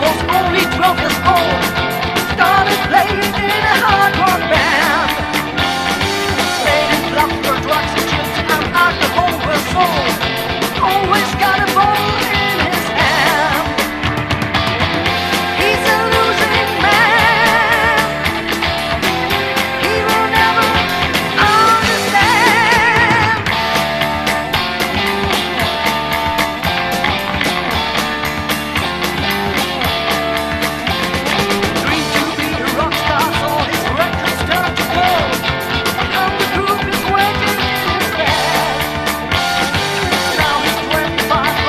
was only 12 years old. Started playing in a hard rock band. Played in love for drugs and chips and alcohol was sold. Always got a bottle in his hand. He's a losing man. He will never understand. Dreamed to be a rock star, so his records turned to gold. And the group is waiting in his bed. Now he's 25.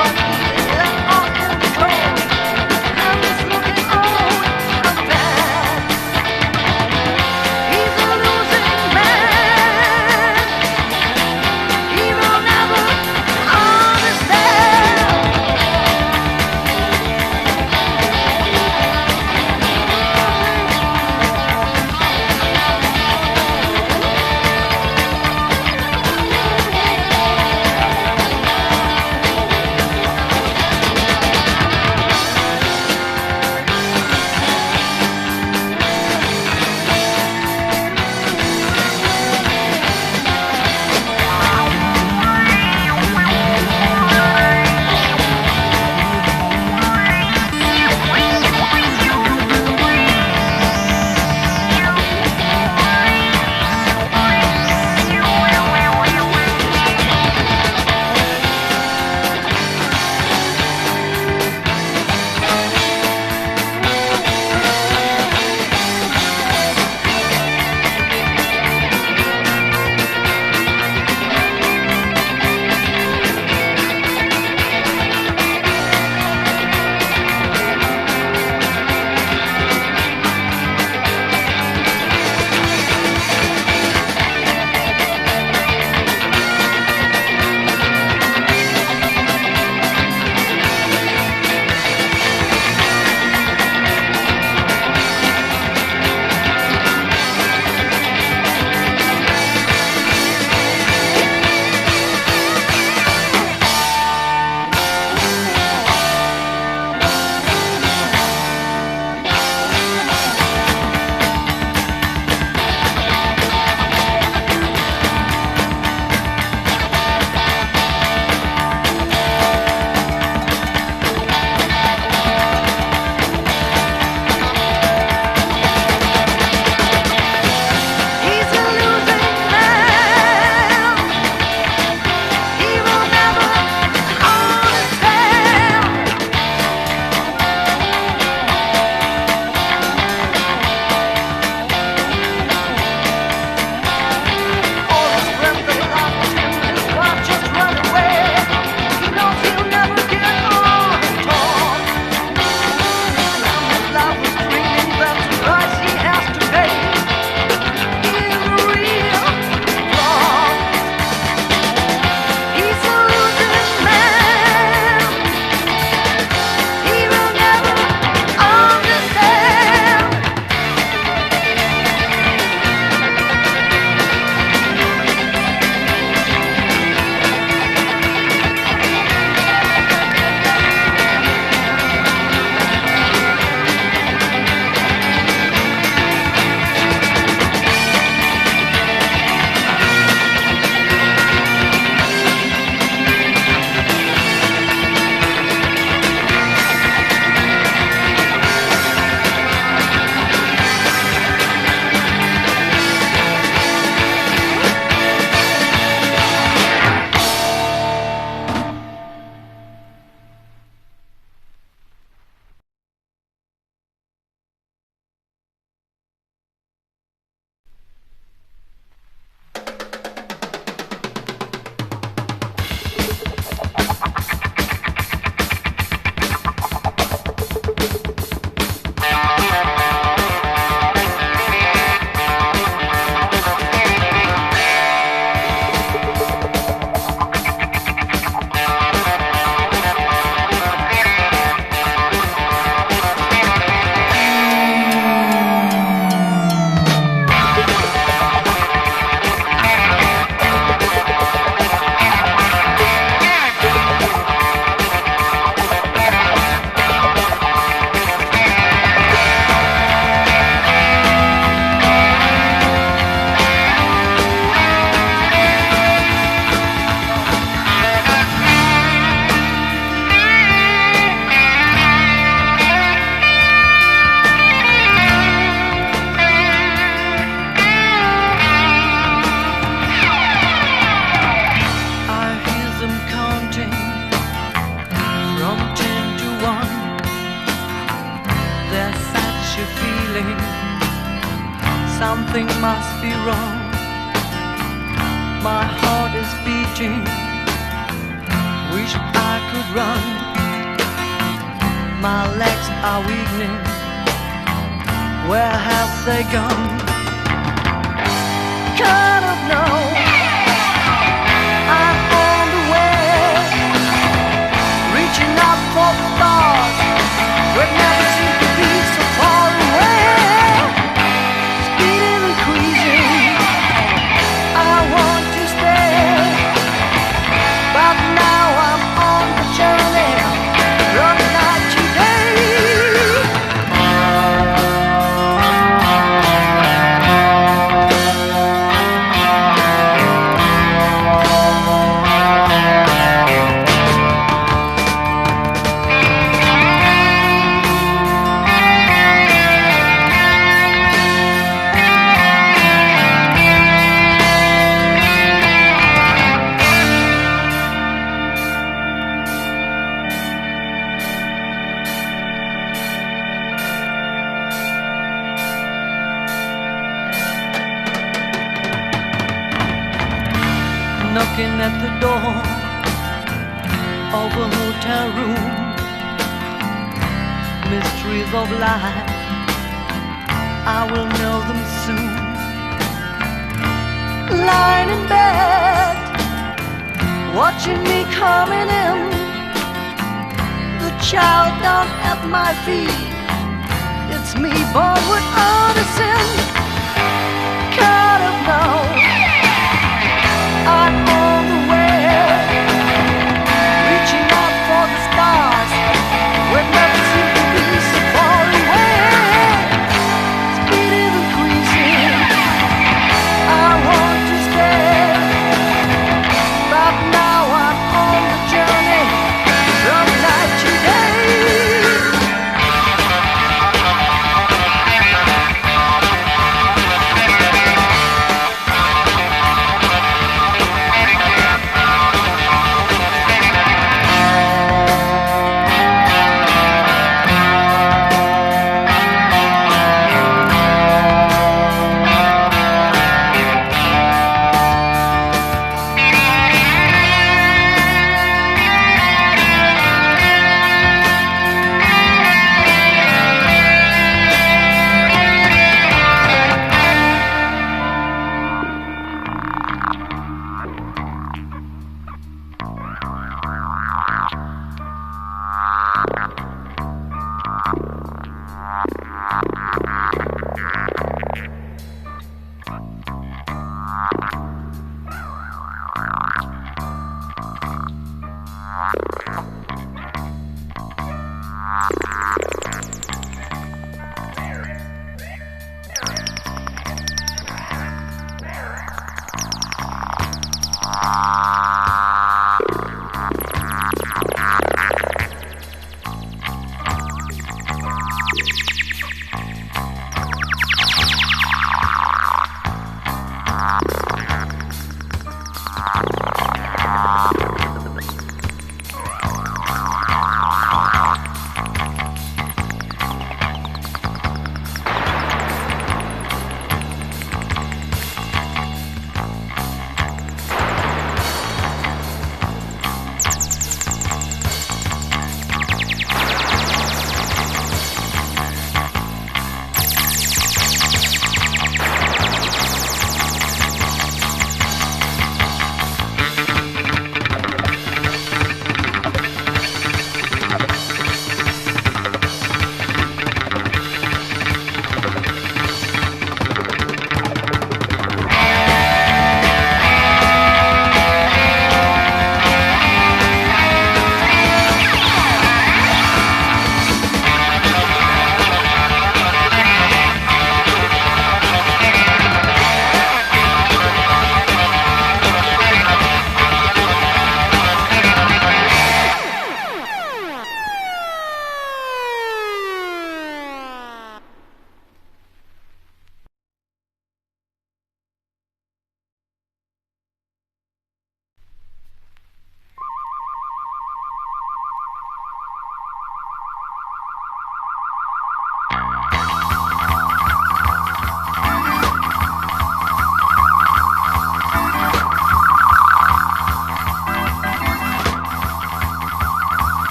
Something must be wrong. My heart is beating. Wish I could run. My legs are weakening. Where have they gone? Kind of know I'm on the way, reaching out for the stars, but never seem to be so far away. Speed is increasing. I want to stay, but now I'm on the journey from night to day. Knocking at the door of a hotel room. Mysteries of life, I will know them soon. Lying in bed, watching me coming in. The child down at my feet, it's me born without a sin. Kind of know I'm on the way, reaching out for the stars, where never seem to be so far away. Speed is increasing. I want to stay, but now I'm on the journey from night to day.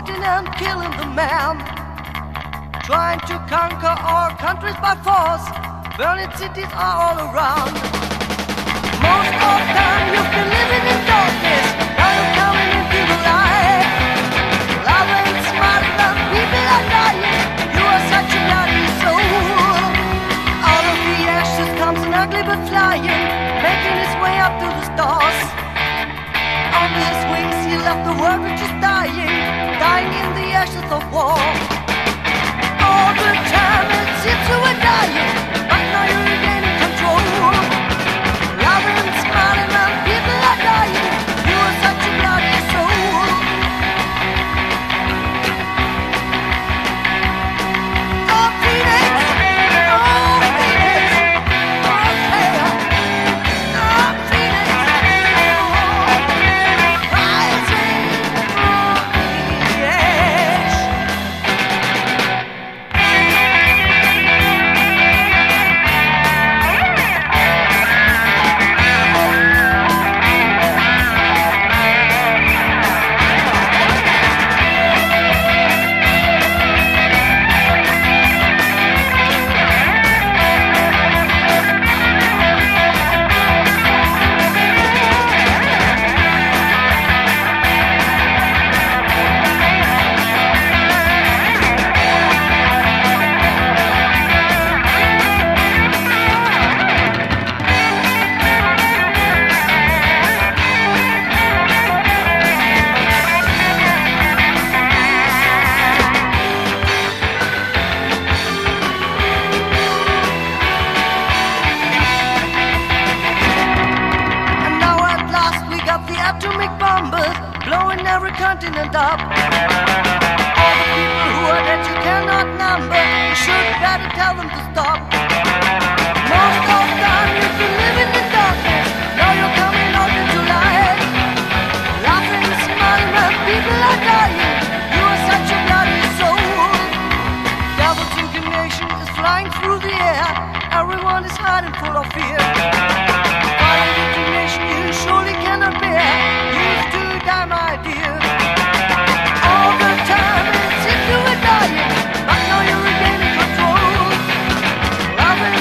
fighting and killing the man, trying to conquer our countries by force, burning cities are all around. Most of the time you've been living in darkness, now you're coming into the light. Loving, smiling, and people are dying, you are such a bloody soul. Out of the ashes comes an ugly bird flying, making his way up to the stars. On his wings he left the world which is dying, dying in the ashes of war. All the time it seems you were dying, but now you're regaining control. Loving and smiling and people are dying, you are such a bloody soul. Oh Phoenix, oh Phoenix, okay. Oh Phoenix, rising from the edge. And now at last we got the atomic bombers blowing every continent up. All the people who are dead you cannot number, you should better tell them to stop. Most of the time you've been living in darkness, now you're coming out into light. Laughing, smiling, and people are dying, you are such a bloody soul. Devil's indignation is flying through the air, everyone is hiding full of fear. Violent indignation you surely cannot bear, used to die my dear. All the time it seems you were dying, but now you're regaining control. Loving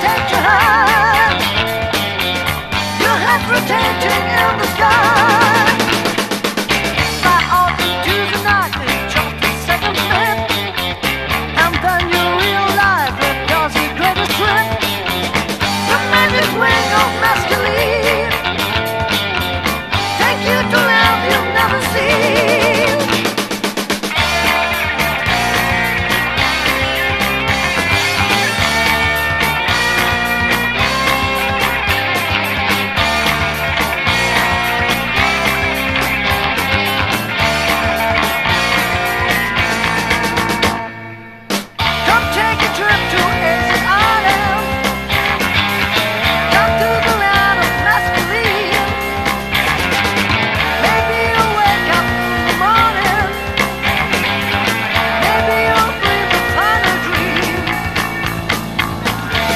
take your hand. Your head rotating in the sky. Fly out into the night with just a second slip, and then you realize that you're the greatest trip. The magic ring of masculine take you to land you've never seen. Come take a trip to Asian Island. Come to the land of masculine. Maybe you'll wake up in the morning. Maybe you'll dream a final dream.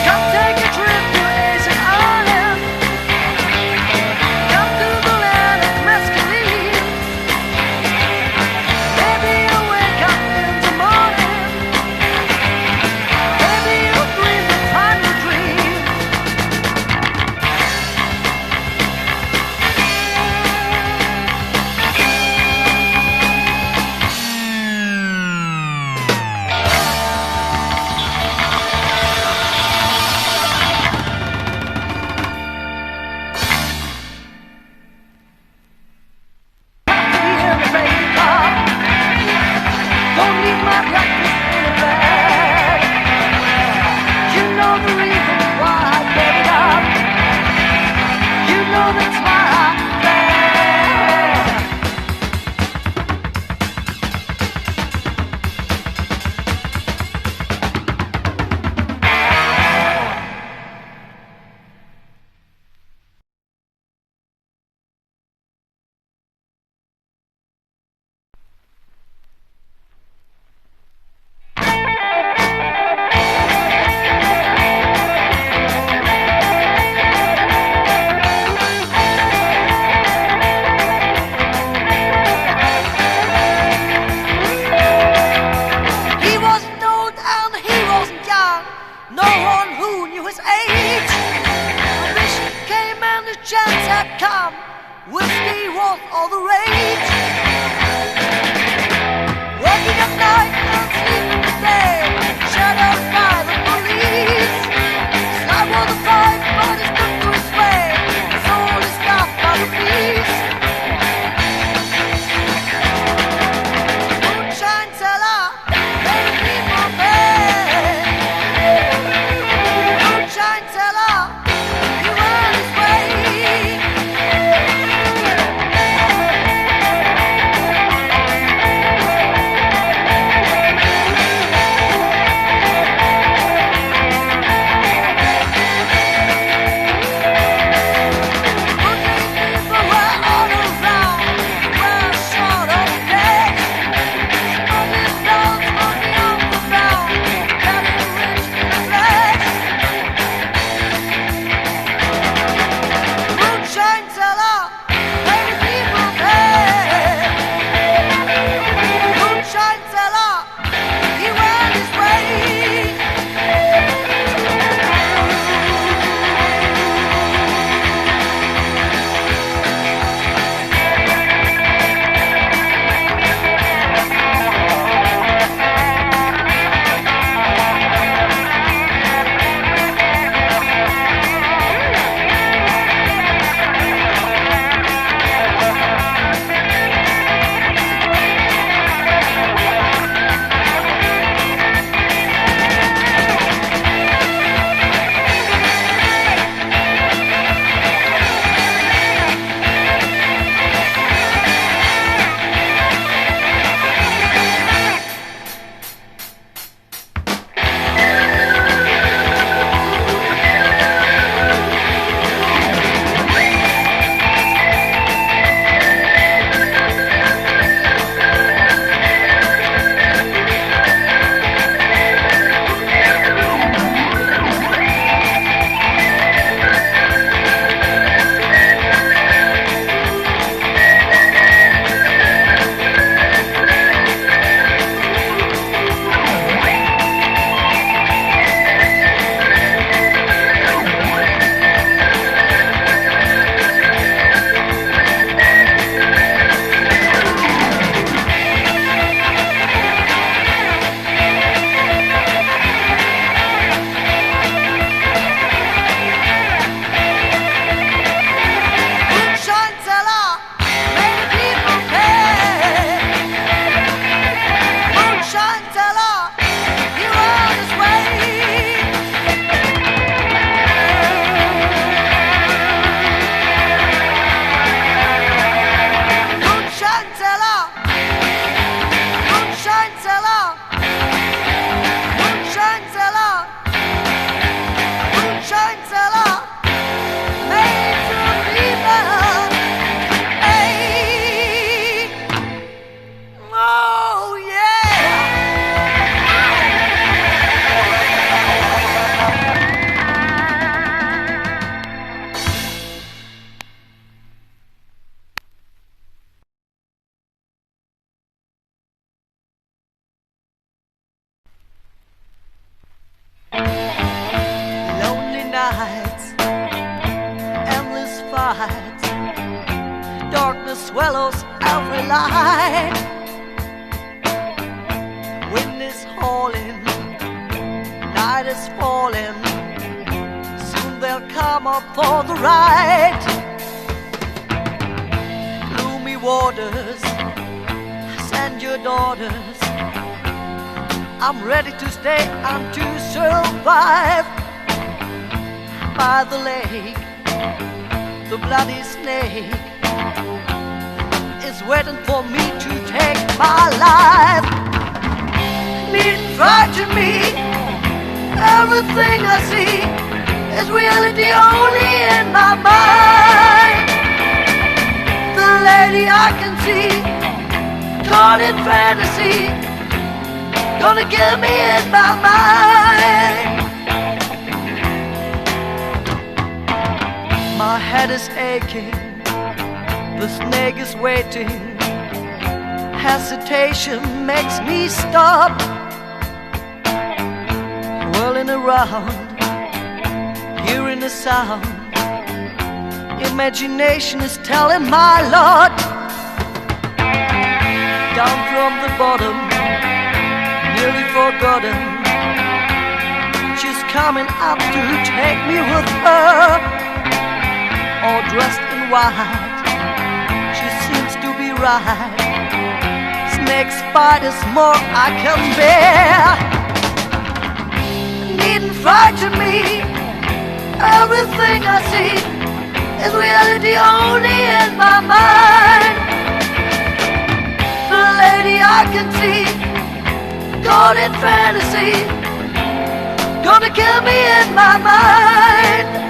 Come take a trip to Asian Island. Come to the land of masculine. Maybe you'll wake up in the morning. Maybe you'll dream a final dream. Coffee in the baby cup. Don't leave my breakfast in the bag. You know the reason why I gave it up. You know that's why I'm there. He wasn't old and he wasn't young. No one who knew his age. When mission came and the chance had come, whiskey was all the rage. Working at night and sleeping at day, shadowed by the police. Sly was a fight, but he stood to his way. Sold his stuff by the piece. Moonshine Seller, made people pay. Moonshine Seller, he went his way. nights, endless fights, darkness swallows every light. Wind is howling, night is falling, soon they'll come up for the ride. Gloomy waters, send your daughters, I'm ready to stay and to survive. By the lake, the bloody snake is waiting for me to take my life. Needn't frighten me, everything I see is reality only in my mind. The lady I can see, caught in fantasy, gonna kill me in my mind. My head is aching, the snake is waiting, hesitation makes me stop. Whirling around, hearing the sound, imagination is telling my lot. Down from the bottom, nearly forgotten, she's coming up to take me with her. All dressed in white, she seems to be right. Snake spiders more I can bear. Needn't frighten me, everything I see is reality only in my mind. The lady I can see, caught in fantasy, gonna kill me in my mind.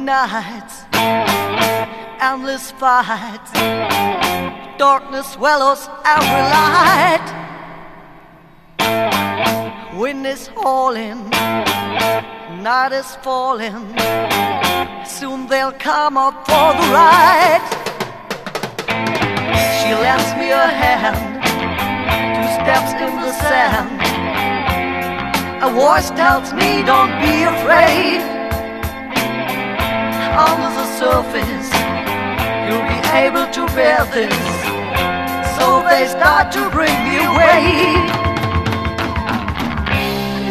Nights, endless fights, darkness swallows every light. Wind is howling, night is falling, soon they'll come up for the ride. She lends me a hand, 2 steps in the sand, a voice tells me don't be afraid. Under the surface, you'll be able to bear this. So they start to bring me away.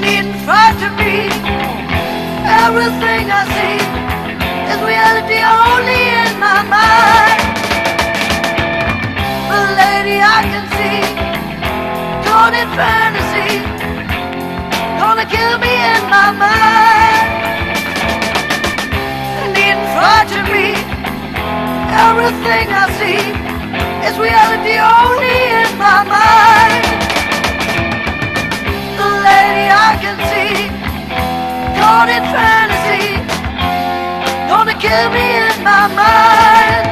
Needn't frighten me, everything I see is reality only in my mind. The lady I can see, caught in fantasy, gonna kill me in my mind. Frighten me, everything I see is reality only in my mind. The lady I can see, caught in fantasy, gonna kill me in my mind.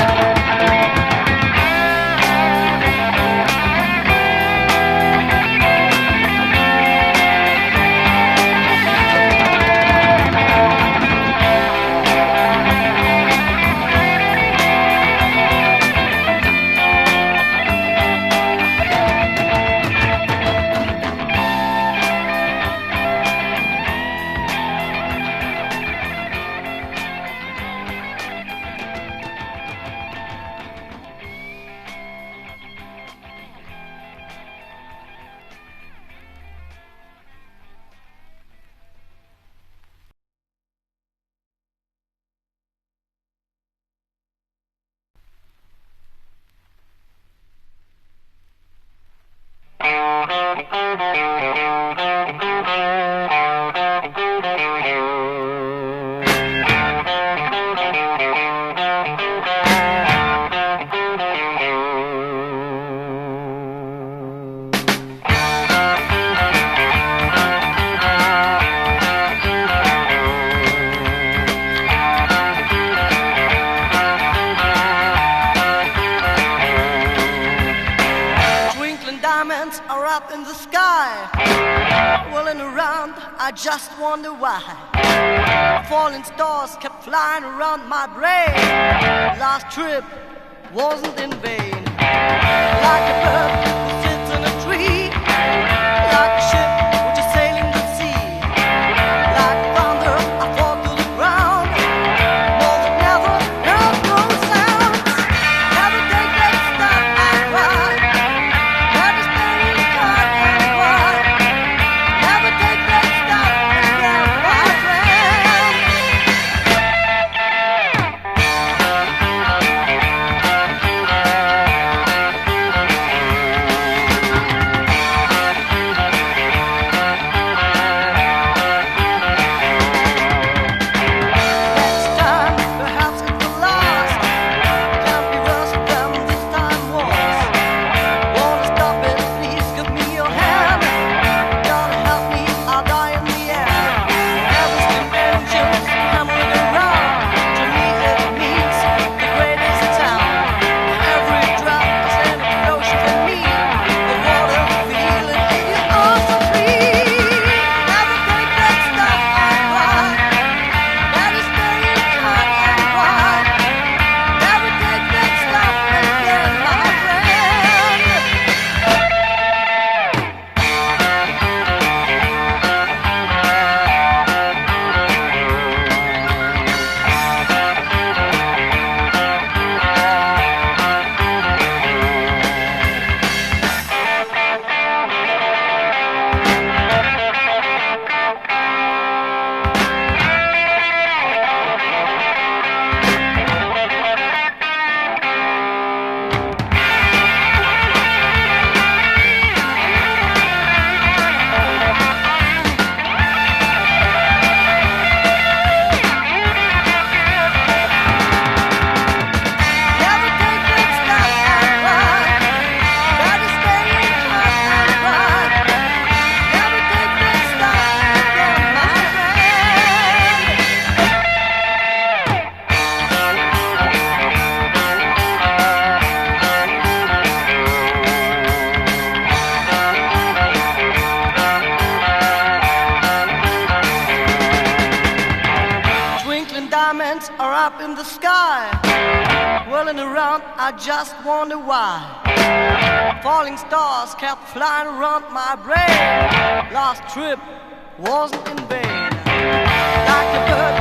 I just wonder why falling stars kept flying around my brain. Last trip wasn't in vain. Like a bird who sits in a tree, like a ship which is sailing the sea, like thunder I fall to the ground. More than never heard those sounds. Never take that stop and cry. Never stay in God and cry. Never take that stop and grab my friend. Next time, perhaps it will last. Can't be worse than this time was. Wanna stop it? Please give me your hand. Gotta help me, I'll die in the end. Every steam engine's hammering around. To me it means the greatest town. Every drop is an explosion for me. The water feeling is also free. Never take that stop and cry. Never stay in God and cry. Never take that stop and get my friend. Never take that stop and cry. Better stay in God and cry. Never take that stop and get my friend. Twinkling diamonds are up in the sky, whirling around, I just wonder why. Falling stars kept flying around my brain. Last trip wasn't in vain. Like a bird